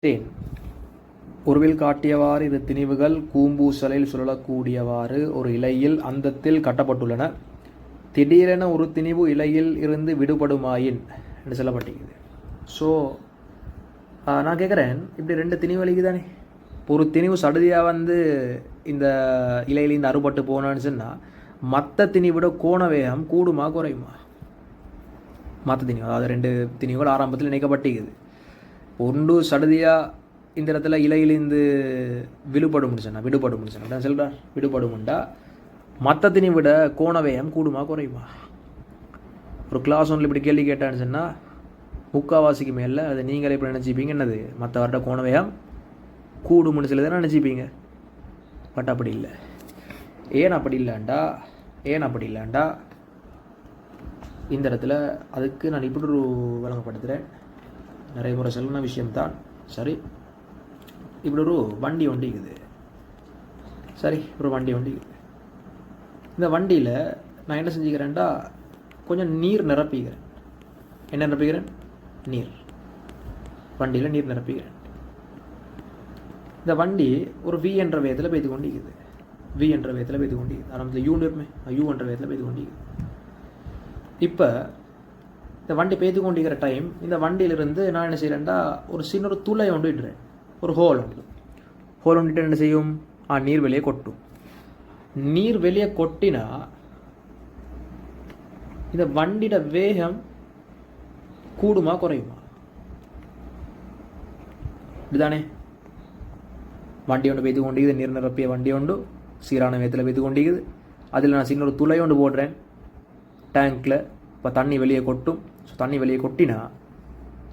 தேன் உருவில் காட்டியவாறு இரு திணிவுகள் கூம்பூசலில் சுழலக்கூடியவாறு ஒரு இலையில் அந்தத்தில் கட்டப்பட்டுள்ளன. திடீரென ஒரு திணிவு இலையில் இருந்து விடுபடுமாயின் என்று சொல்லப்பட்டிருக்குது. ஸோ நான் கேட்குறேன், இப்படி ரெண்டு திணிவு வலிக்கு தானே, ஒரு திணிவு சடுதியாக இந்த இலையிலேருந்து அறுபட்டு போனான்னு சொன்னால் மற்ற திணிவிட கோண வேகம் கூடுமா குறையுமா? மற்ற திணிவு, அதாவது ரெண்டு திணிவுகள் ஆரம்பத்தில் இணைக்கப்பட்டிருக்குது. ஒன்று சடுதியாக இந்த இடத்துல இலையிலேருந்து விடுபடும் சொன்னால் சொல்கிறார், விடுபடும்ண்டா மற்ற திணிவிட கோண வேகம் கூடுமா குறையுமா? ஒரு கிளாஸ் ஒன்றில் இப்படி கேள்வி கேட்டான்னு சொன்னால் முக்கால்வாசிக்கு மேலே அதை நீங்களே இப்படி நினச்சிப்பீங்க, என்னது மற்ற வரட்ட கோண வேகம் கூடும்னு சொல்லி தானே நினச்சிப்பீங்க. பட் அப்படி இல்லை. ஏன் அப்படி இல்லைண்டா இந்த இடத்துல அதுக்கு நான் இப்படி ஒரு விளங்கப்படுத்துகிறேன். நிறைய முறை சொல்லுன விஷயம்தான். சரி, இப்படி ஒரு வண்டி ஒண்டிக்குது. இந்த வண்டியில் நான் என்ன செஞ்சுக்கிறேன்டா, கொஞ்சம் நீர் நிரப்பிக்கிறேன். என்ன நிரப்பிக்கிறேன்? நீர். வண்டியில் நீர் நிரப்பிக்கிறேன். இந்த வண்டி ஒரு வி என்ற வேகத்தில் பெய்து கொண்டிருக்குது. ஆரம்பத்தில் யூ என்ற வேகத்தில் பெய்து கொண்டிருக்குது. இப்போ இந்த வண்டி பெய்து கொண்டிருக்கிற டைம், இந்த வண்டியிலிருந்து நான் என்ன செய்கிறேன்டா, ஒரு சின்ன ஒரு துளை ஒன்று இடுறேன், ஒரு ஹோல் ஒன்றுட்டு என்ன செய்யும்? நீர் வெளியே கொட்டும். நீர் வெளியே கொட்டினா இந்த வண்டியோட வேகம் கூடுமா குறையுமா? இதுதானே, வண்டி ஒன்று பெய்து கொண்டிருக்குது, நீர் நிரப்பிய வண்டி ஒன்று சீரான வேகத்தில் பெய்து கொண்டிருக்குது. அதில் நான் சின்ன ஒரு துளை ஒன்று போடுறேன் டேங்க்கில். இப்போ தண்ணி வெளியே கொட்டும். ஸோ தண்ணி வெளியே கொட்டினா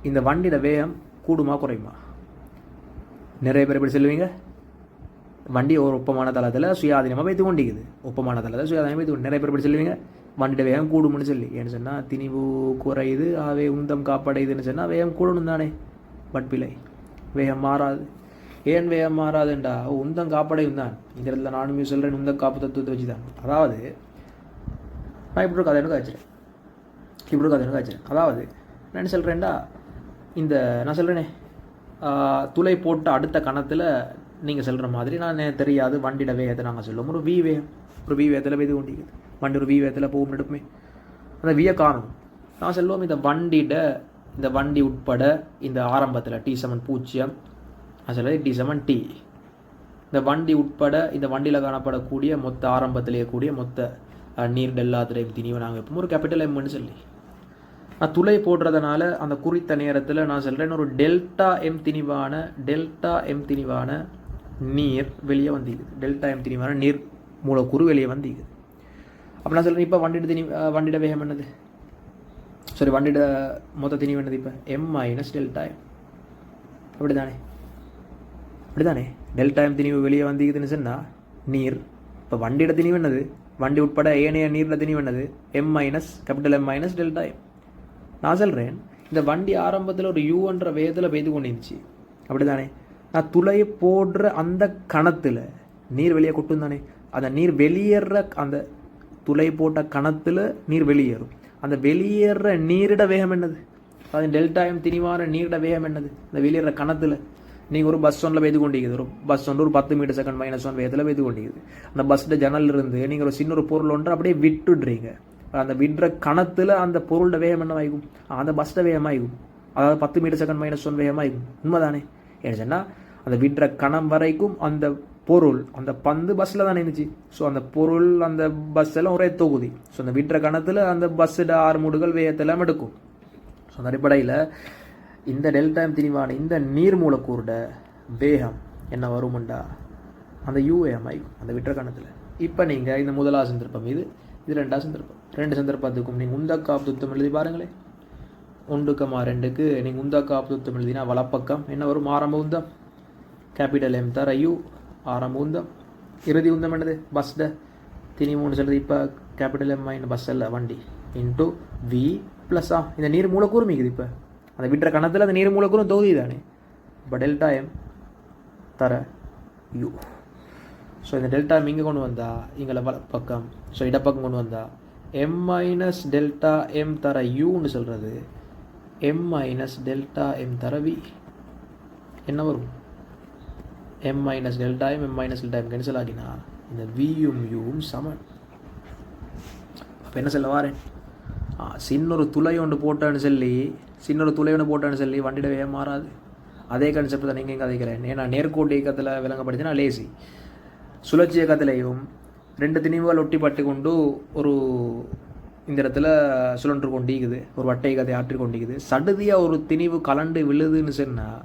இந்த வண்டியோட வேகம் கூடுமா குறையுமா? நிறைய பேர் எப்படி சொல்லுவீங்க, வண்டி ஒரு ஒப்பமான தளத்தில் சுயாதீனமாக வைத்து கொண்டிருக்குது. நிறைய பேர் எப்படி சொல்லுவீங்க, வண்டியோட வேகம் கூடும்னு சொல்லி. ஏன்னு சொன்னால் திணிவு குறையுது, ஆகவே உந்தம் காப்படையுதுன்னு சொன்னால் வேகம் கூடணும் தானே. பட் பிழை, வேகம் மாறாது. ஏன் வேகம் மாறாதுண்டா, உந்தம் காப்படையும் தான். இந்த இடத்துல நானுமே சொல்கிறேன், உந்தம் காப்பு தத்துவத்தை வச்சு தான். அதாவது நான் இப்படி ஒரு கதை எனக்கு காய்ச்சிறேன். அதாவது நான் என்ன சொல்கிறேன்டா, இந்த நான் சொல்கிறேனே துளை போட்ட அடுத்த கணத்தில் நீங்கள் சொல்கிற மாதிரி நான் தெரியாது வண்டியோட வேகத்தை நாங்கள் சொல்லுவோம். ஒரு வி வேகத்தில் பெய்து கொண்டிருக்குது. வண்டி ஒரு வி வேகத்தில் போகும் எடுப்புமே, அந்த வியை காணும். நான் சொல்லுவோம், இந்த வண்டி உட்பட இந்த ஆரம்பத்தில் T7 நான் சொல்கிறது T7T, இந்த வண்டி உட்பட இந்த வண்டியில் காணப்படக்கூடிய மொத்த ஆரம்பத்திலேயே கூடிய மொத்த நீர் எல்லாத்துலேயும் திணிவை நாங்கள் எப்பவும் ஒரு கேபிட்டல் எம்னு சொல்லி நான் துளை போடுறதுனால அந்த குறித்த நேரத்தில் நான் சொல்கிறேன் ஒரு டெல்டா எம் திணிவான நீர் வெளியே வந்திக்குது. நீர் மூலக்கூறு வெளியே வந்திக்குது. அப்போ நான் சொல்கிறேன், இப்போ வண்டியோட வேகம் என்னது, வண்டியோட மொத்த திணிவு என்னது? இப்போ M - டெல்டா எம். அப்படிதானே டெல்டா எம் திணிவு வெளியே வந்திக்குதுன்னு சொன்னால் நீர். இப்போ வண்டியோட திணிவு என்னது? வண்டி உட்பட ஏனைய நீரில் திணிவு என்னது? M - delta M. நான் சொல்கிறேன், இந்த வண்டி ஆரம்பத்தில் ஒரு U என்ற வேகத்தில் பெய்து கொண்டிருந்துச்சு. அப்படி தானே, நான் துளையை போடுற அந்த கணத்தில் நீர் வெளியே கொட்டும் தானே. அந்த நீர் வெளியேற அந்த துளை போட்ட கணத்தில் நீர் வெளியேறும். அந்த வெளியேற நீரிட வேகம் என்னது? அது டெல்டா எம் திணிவான நீரிட வேகம் என்னது? அந்த வெளியேற கணத்தில் நீங்கள் ஒரு பஸ் ஒன்றில் பெய்து கொண்டிருக்குது. ஒரு பஸ் ஒன்று ஒரு 10 மீட்டர் செகண்ட் -1 வேகத்தில் பெய்து கொண்டிருக்குது. அந்த பஸ்ஸில் ஜன்னலிருந்து நீங்கள் ஒரு சின்ன ஒரு பொருள் ஒன்று அப்படியே விட்டுடுறீங்க. அந்த விடுற கணத்தில் அந்த பொருளோட வேகம் என்னவாகும்? அந்த பஸ்ஸோட வேகமாகும். அதாவது 10 மீட்டர் செகண்ட் -1 வேகமாகும். உண்மைதானே? ஏன்னு சொன்னால் அந்த விடுற கணம் வரைக்கும் அந்த பொருள், அந்த பந்து பஸ்ஸில் தானே இருந்துச்சு. ஸோ அந்த பொருள், அந்த பஸ் எல்லாம் ஒரே தொகுதி. ஸோ அந்த விடுற கணத்தில் அந்த பஸ்ஸோட 6 மூடுகள் வேகத்தெல்லாம் எடுக்கும். ஸோ அந்த அடிப்படையில் இந்த டெல்டா எம் திணிவான இந்த நீர் மூலக்கூறுட வேகம் என்ன வருமுண்டா, அந்த U வேகமாகும் அந்த விடுற கணத்தில். இப்போ நீங்கள் இந்த முதலாவது சந்தர்ப்பம் இது ரெண்டாவது சந்தர்ப்பம். ரெண்டு சந்தர்ப்பத்துக்கும் நீங்கள் உந்த காப்புத்தம் எழுதி பாருங்களேன். 1,2க்கு நீங்கள் உந்த காப்புத்தம் எழுதினா வலப்பக்கம் என்ன வரும்? ஆரம்ப உந்தம் கேபிட்டல் M தர U ஆரம்ப உந்தம். இறுதி உந்தம் என்னது? பஸ்ட திணிவுன்னு சொல்லுது. இப்போ கேபிட்டல் M பஸ் அல்ல வண்டி இன்ட்டு V ப்ளஸ் இந்த நீர் மூலக்கூறு மிகுது. இப்போ அந்த விட்டுற கணத்தில் அந்த நீர் மூலக்கூறும் தொகுதி தானே. இப்போ டெல்டா M தர U. ஸோ இந்த டெல்டா எம் இங்கே கொண்டு வந்தால் இங்கே பக்கம், ஸோ இடப்பக்கம் கொண்டு வந்தால் M - டெல்டா எம் தர யூன்னு சொல்கிறது M - டெல்டா எம் தர V. என்ன வரும்? M minus delta M M minus delta M cancel ஆகினா இந்த வியும் யூவும் சமன். அப்போ என்ன சொல்ல வாரேன், சின்னொரு துளை ஒன்று போட்டான்னு சொல்லி வண்டிட வேகம் மாறாது. அதே கான்செப்ட் தான் நீங்கள் கதைக்கிறேன். ஏன்னா நேர்கோட்டு இயக்கத்தில் விளங்கப்படுத்தினா லேசி, சுழற்சி இயக்கத்திலையும் ரெண்டு திணிவுகள் ஒட்டி பட்டு கொண்டு ஒரு இந்த இடத்துல சுழன்று கொண்டிருக்குது, ஒரு வட்டை இயக்கத்தை ஆற்றி கொண்டிருக்குது. சடுதியாக ஒரு திணிவு கலண்டு விழுதுன்னு சொன்னால்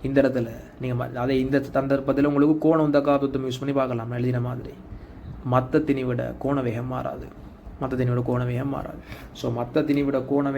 இந்த இடத்துல நீங்கள் அதை இந்த சந்தர்ப்பத்தில் உங்களுக்கு கோணம் தக்காத்துவம் யூஸ் பண்ணி பார்க்கலாம். எழுதின மாதிரி மற்ற திணிவிட கோண வேகம் மாறாது. ஸோ மற்ற திணிவிட கோண